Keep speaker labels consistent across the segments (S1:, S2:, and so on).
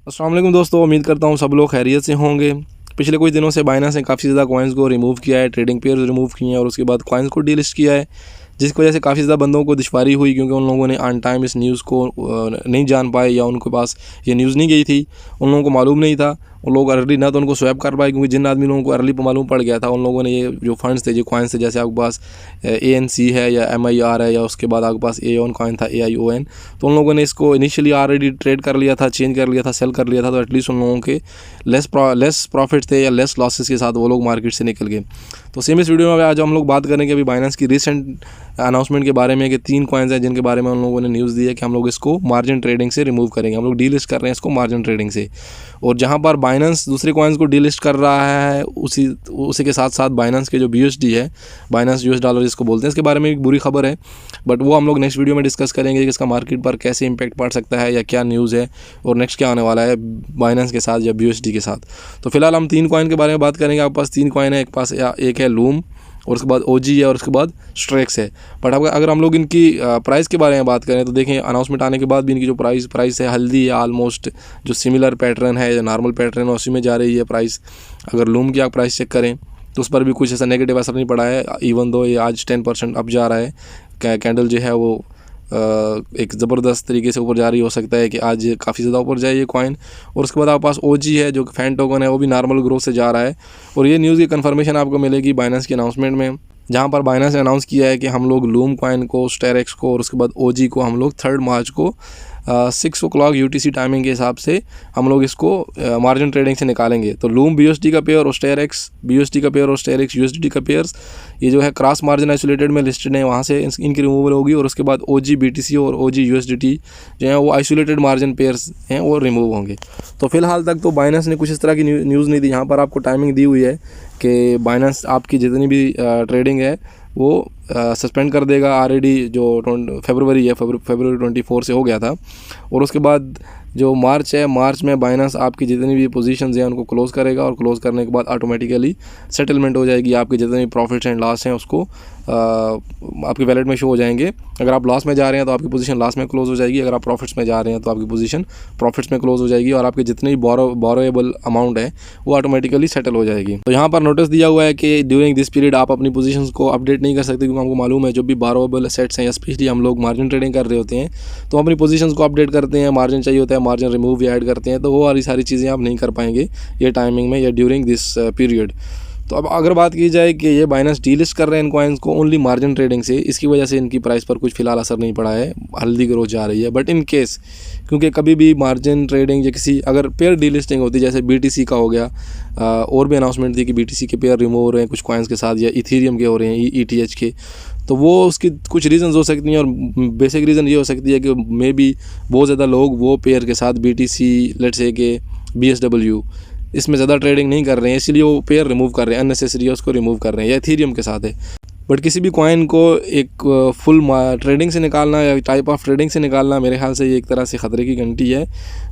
S1: अस्सलाम वालेकुम दोस्तों, उम्मीद करता हूँ सब लोग खैरियत से होंगे। पिछले कुछ दिनों से बाइनेंस ने काफ़ी ज़्यादा कॉइन्स को रिमूव किया है, ट्रेडिंग पेयर्स रिमूव किए हैं और उसके बाद कॉइन्स को डीलिस्ट किया है, जिसकी वजह से काफ़ी ज़्यादा बंदों को दुश्वारी हुई क्योंकि उन लोगों ने ऑन टाइम इस न्यूज़ को नहीं जान पाए या उनके पास ये न्यूज़ नहीं गई थी, उन लोगों को मालूम नहीं था। उन लोग अर्ली ना तो उनको स्वैप कर पाए क्योंकि जिन आदमी लोगों को अर्ली मालूम पड़ गया था उन लोगों ने ये जो फंड्स थे, जो कॉइन्स थे, जैसे आपके पास ANC है या MIR है या उसके बाद आपके पास AON कॉइन था, AION, तो उन लोगों ने इसको इनिशियली ऑलरेडी ट्रेड कर लिया था, चेंज कर लिया था, सेल कर लिया था, तो एटलीस्ट उन लोगों के लेस प्रॉफिट थे या लेस लॉसेस के साथ वो लोग मार्केट से निकल गए। तो सेम इस वीडियो में आज हम लोग बात करेंगे अभी बाइनेंस की रिसेंट अनाउंसमेंट के बारे में कि 3 कॉइन्स हैं जिनके बारे में उन लोगों ने न्यूज़ दी है कि हम लोग इसको मार्जिन ट्रेडिंग से रिमूव करेंगे, हम लोग डीलिस्ट कर रहे हैं इसको मार्जिन ट्रेडिंग से। और जहां पर बाइनेंस दूसरे कॉइन्स को डीलिस्ट कर रहा है उसी के साथ साथ बाइनेंस के जो BUSD है, बाइनेंस US डॉलर जिसको बोलते हैं, इसके बारे में एक बुरी खबर है, बट वो हम लोग नेक्स्ट वीडियो में डिस्कस करेंगे कि इसका मार्केट पर कैसे इंपैक्ट पड़ सकता है या क्या न्यूज़ है और नेक्स्ट क्या आने वाला है बाइनेंस के साथ या BUSD के साथ। तो फिलहाल हम 3 कॉइन के बारे में बात करेंगे। आपके पास 3 कॉइन है, एक है लूम और उसके बाद OG है और उसके बाद स्ट्रेक्स है। बट अगर हम लोग इनकी प्राइस के बारे में बात करें तो देखें, अनाउंसमेंट आने के बाद भी इनकी जो प्राइस है हल्दी है, ऑलमोस्ट जो सिमिलर पैटर्न है, जो नॉर्मल पैटर्न है उसी में जा रही है प्राइस। अगर लूम की आप प्राइस चेक करें तो उस पर भी कुछ ऐसा नेगेटिव असर नहीं पड़ा है, इवन दो ये आज 10% अप जा रहा है। कैंडल जो है वो एक ज़बरदस्त तरीके से ऊपर जा रही हो सकता है कि आज काफ़ी ज़्यादा ऊपर जाए ये कॉइन। और उसके बाद आपके पास OG है जो फैन टोकन है, वो भी नॉर्मल ग्रोथ से जा रहा है। और ये न्यूज़ की कंफर्मेशन आपको मिलेगी बाइनेंस की अनाउंसमेंट में, जहाँ पर बाइनेंस ने अनाउंस किया है कि हम लोग लूम कॉइन को, स्टेरेक्स को और उसके बाद OG को हम लोग 3 मार्च को 6 o'clock UTC टाइमिंग के हिसाब से हम लोग इसको मार्जिन ट्रेडिंग से निकालेंगे। तो लूम BUSD का पेयर और स्टेरेक्स BUSD का पेयर और स्टेरेक्स USD का पेयर्स ये जो है क्रॉस मार्जिन आइसोलेटेड में लिस्टेड है, वहाँ से इनकी रिमूवल होगी। और उसके बाद OG BTC और OG USDT जो है वो आइसोलेटेड मार्जिन पेयर्स हैं वो रिमूव होंगे। तो फिलहाल तक तो बाइनेंस ने कुछ इस तरह की न्यूज़ नहीं दी। यहाँ पर आपको टाइमिंग दी हुई है कि बाइनेंस आपकी जितनी भी ट्रेडिंग है वो सस्पेंड कर देगा। ऑलरेडी जो फरवरी 24 से हो गया था। और उसके बाद जो मार्च है, मार्च में बाइनेंस आपकी जितनी भी पोजीशंस हैं उनको क्लोज़ करेगा और क्लोज़ करने के बाद ऑटोमेटिकली सेटलमेंट हो जाएगी। आपके जितने भी प्रॉफिट्स एंड लॉस हैं उसको आपकी वैलेट में शो हो जाएंगे। अगर आप लॉस में जा रहे हैं तो आपकी पोजीशन लॉस में क्लोज़ हो जाएगी, अगर आप प्रॉफिट्स में जा रहे हैं तो आपकी पोजीशन प्रॉफिट्स में क्लोज़ हो जाएगी और आपके जितने भी बोरोएबल अमाउंट है वो ऑटोमेटिकली सेटल हो जाएगी। तो यहाँ पर नोटिस दिया हुआ है कि ड्यूरिंग दिस पीरियड आप अपनी पोजीशंस को अपडेट नहीं कर सकते, क्योंकि हमको मालूम है जो भी बोरोएबल एसेट्स हैं या स्पेशली हम लोग मार्जिन ट्रेडिंग कर रहे होते हैं तो अपनी पोजीशंस को अपडेट करते हैं, मार्जिन चाहिए होता है, मार्जिन रिमूव या ऐड करते हैं, तो वो सारी चीज़ें आप नहीं कर पाएंगे ये टाइमिंग में या ड्यूरिंग दिस पीरियड। तो अब अगर बात की जाए कि ये बाइनेंस डीलिस्ट कर रहे हैं इन कॉइन्स को ओनली मार्जिन ट्रेडिंग से, इसकी वजह से इनकी प्राइस पर कुछ फिलहाल असर नहीं पड़ा है, हल्दी ग्रोथ जा रही है। बट इन केस क्योंकि कभी भी मार्जिन ट्रेडिंग या किसी अगर पेयर डीलिस्टिंग होती जैसे BTC का हो गया, और भी अनाउंसमेंट थी कि BTC के पेयर रिमूव हो रहे हैं कुछ कॉइन्स के साथ या इथेरियम के हो रहे हैं, ETH के, तो वो उसकी कुछ रीज़न्स हो सकती हैं। और बेसिक रीज़न ये हो सकती है कि मे बी बहुत ज़्यादा लोग वो पेयर के साथ BTC लेट्स से के BSW इसमें ज़्यादा ट्रेडिंग नहीं कर रहे हैं, इसलिए वो पेयर रिमूव कर रहे हैं, अननेसेसरी उसको रिमूव कर रहे हैं, या इथेरियम के साथ है। बट किसी भी कॉइन को एक फुल ट्रेडिंग से निकालना या टाइप ऑफ ट्रेडिंग से निकालना मेरे ख्याल से ये एक तरह से ख़तरे की घंटी है।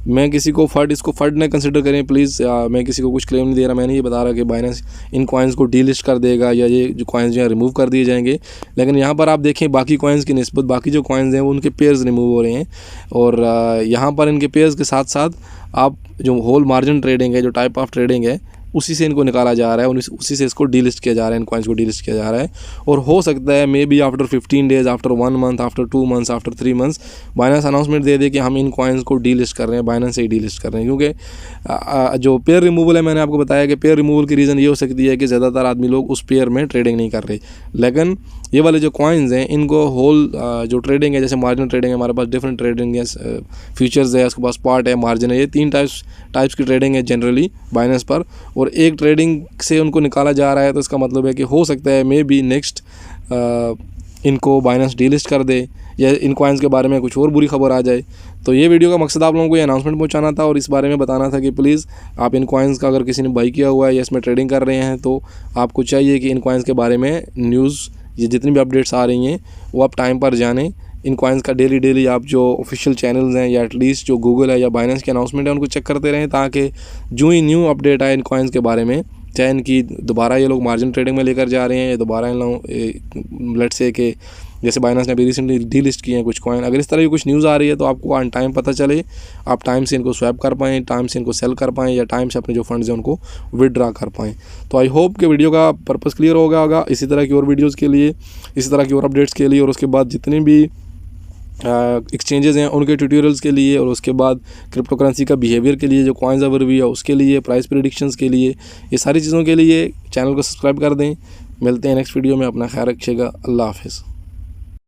S1: मैं किसी को इसको फर्ड न कंसिडर करें प्लीज़। मैं किसी को कुछ क्लेम नहीं दे रहा, मैंने ये बता रहा कि बाइनेंस इन कॉइन्स को डीलिस्ट कर देगा या ये जो कॉइन्स जो है रिमूव कर दिए जाएंगे। लेकिन यहाँ पर आप देखें बाकी कॉइन्स की निस्बत बाकी जो कॉइन्स हैं वो उनके पेयर्स रिमूव हो रहे हैं, और यहाँ पर इनके पेयर्स के साथ साथ आप जो होल मार्जिन ट्रेडिंग है, जो टाइप ऑफ ट्रेडिंग है, उसी से इनको निकाला जा रहा है, उसी से इसको डीलिस्ट किया जा रहा है, इन कॉइन्स को डीलिस्ट किया जा रहा है। और हो सकता है maybe after 15 days, after 1 month, after 2 months, after 3 months Binance announcement दे दे कि हम इन कॉइन्स को डीलिस्ट कर रहे हैं, बाइनेंस से ही डीलिस्ट कर रहे हैं। क्योंकि जो पेयर रिमूवल है, मैंने आपको बताया कि पेयर रिमूवल की रीज़न ये हो सकती है कि ज़्यादातर आदमी लोग उस पेयर में ट्रेडिंग नहीं कर रहे। लेकिन ये वाले जो कॉइन्स हैं इनको होल जो ट्रेडिंग है, जैसे मार्जिन ट्रेडिंग है, हमारे पास डिफरेंट ट्रेडिंग है, फ्यूचर्स है, उसके पास स्पॉट है, मार्जिन है, ये 3 टाइप्स की ट्रेडिंग है जनरली बाइनेंस पर, और एक ट्रेडिंग से उनको निकाला जा रहा है। तो इसका मतलब है कि हो सकता है मे बी नेक्स्ट इनको बाइनेंस डीलिस्ट कर दे या इन कॉइन्स के बारे में कुछ और बुरी खबर आ जाए। तो ये वीडियो का मकसद आप लोगों को ये अनाउंसमेंट पहुंचाना था और इस बारे में बताना था कि प्लीज़ आप इन कॉइन्स का अगर किसी ने बाई किया हुआ है या इसमें ट्रेडिंग कर रहे हैं तो आपको चाहिए कि इन कॉइन्स के बारे में न्यूज़, ये जितनी भी अपडेट्स आ रही हैं वो आप टाइम पर जानें। इन कॉइन्स का डेली आप जो ऑफिशियल चैनल्स हैं या एटलीस्ट जो गूगल है या बाइनेंस के अनाउंसमेंट है उनको चेक करते रहें, ताकि जो ही न्यू अपडेट आए इन कॉइन्स के बारे में, चाहे इनकी दोबारा ये लोग मार्जिन ट्रेडिंग में लेकर जा रहे हैं या दोबारा इन लोग लेट्स से कि जैसे बाइनेंस ने अभी रिसेंटली डीलिस्ट किए हैं कुछ कॉइन। अगर इस तरह की कुछ न्यूज़ आ रही है तो आपको ऑन टाइम पता चले, आप टाइम से इनको स्वैप कर पाएँ, टाइम से इनको सेल कर पाएँ या टाइम से अपने जो फंड्स हैं उनको विदड्रा कर पाएँ। तो आई होप कि वीडियो का पर्पस क्लियर हो गया होगा। इसी तरह की और वीडियोज़ के लिए, इसी तरह की और अपडेट्स के लिए, और उसके बाद जितने भी एक्सचेंजेस हैं उनके ट्यूटोरियल्स के लिए, और उसके बाद क्रिप्टो करेंसी का बिहेवियर के लिए, जो कॉइन्स ओवरव्यू है उसके लिए, प्राइस प्रेडिक्शंस के लिए, ये सारी चीज़ों के लिए चैनल को सब्सक्राइब कर दें। मिलते हैं नेक्स्ट वीडियो में, अपना ख्याल रखिएगा। अल्लाह हाफ़िज़।